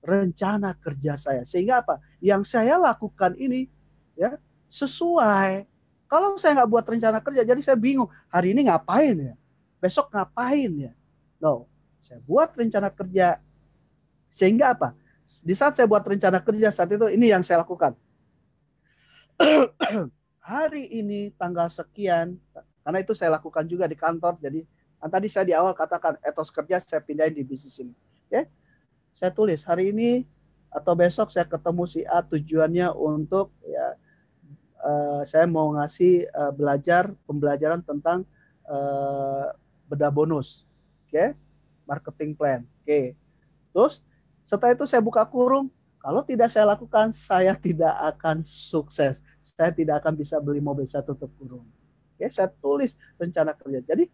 rencana kerja saya. Sehingga apa? Yang saya lakukan ini ya sesuai. Kalau saya nggak buat rencana kerja, jadi saya bingung. Hari ini ngapain ya? Besok ngapain ya? No, saya buat rencana kerja. Sehingga apa? Di saat saya buat rencana kerja saat itu, ini yang saya lakukan. Hari ini tanggal sekian, karena itu saya lakukan juga di kantor. Jadi tadi saya di awal katakan etos kerja saya pindahin di bisnis ini. Okay? Saya tulis hari ini atau besok saya ketemu si A, tujuannya untuk ya saya mau ngasih pembelajaran tentang bedah bonus, oke, marketing plan, oke. Terus setelah itu saya buka kurung, kalau tidak saya lakukan saya tidak akan sukses, saya tidak akan bisa beli mobil, saya tutup kurung. Oke, saya tulis rencana kerja. Jadi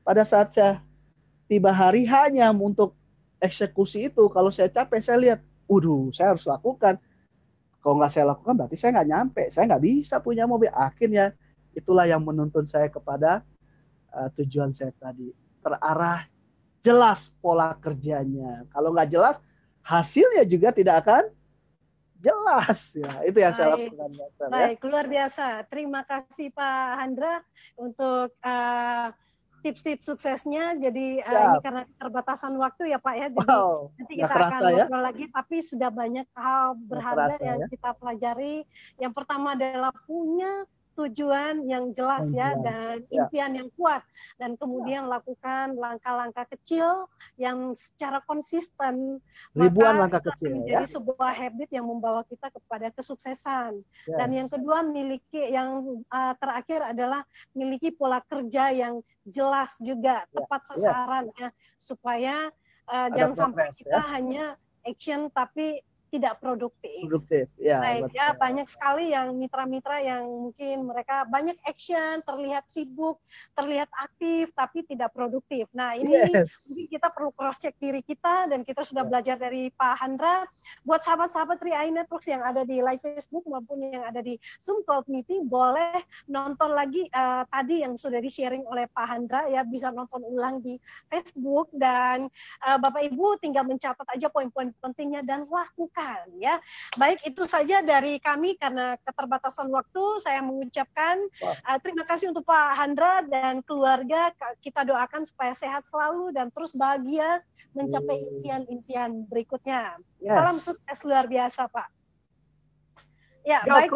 pada saat saya tiba hari hanya untuk eksekusi itu, kalau saya capek saya lihat, saya harus lakukan. Kalau nggak saya lakukan berarti saya nggak nyampe, saya nggak bisa punya mobil. Akhirnya itulah yang menuntun saya kepada tujuan saya tadi. Terarah, jelas pola kerjanya. Kalau nggak jelas, hasilnya juga tidak akan jelas. Ya, itu yang saya lakukan. Baik, luar biasa. Terima kasih Pak Handra untuk tips-tips suksesnya. Jadi ini karena keterbatasan waktu ya Pak ya. Jadi nanti kita akan ngobrol lagi. Tapi sudah banyak hal berharga yang kita pelajari. Yang pertama adalah punya tujuan yang jelas ya dan impian yang kuat. Dan kemudian lakukan langkah-langkah kecil yang secara konsisten. Ribuan langkah kecil. Menjadi sebuah habit yang membawa kita kepada kesuksesan. Dan yang kedua yang terakhir adalah miliki pola kerja yang jelas juga, tepat sasaran ya, supaya jangan sampai kita hanya action tapi tidak produktif. Produktif, ya. Baik, Betul. ya banyak sekali yang mitra-mitra yang mungkin mereka banyak action, terlihat sibuk, terlihat aktif, tapi tidak produktif. Nah ini mungkin kita perlu cross check diri kita, dan kita sudah belajar dari Pak Handra. Buat sahabat-sahabat 3i Networks yang ada di live Facebook maupun yang ada di Zoom Call Meeting, boleh nonton lagi tadi yang sudah di-sharing oleh Pak Handra, ya bisa nonton ulang di Facebook, dan Bapak Ibu tinggal mencatat aja poin-poin pentingnya dan lakukan ya. Baik, itu saja dari kami karena keterbatasan waktu. Saya mengucapkan terima kasih untuk Pak Handra dan keluarga. Kita doakan supaya sehat selalu dan terus bahagia mencapai impian-impian berikutnya. Salam sukses luar biasa, Pak. Ya, baik.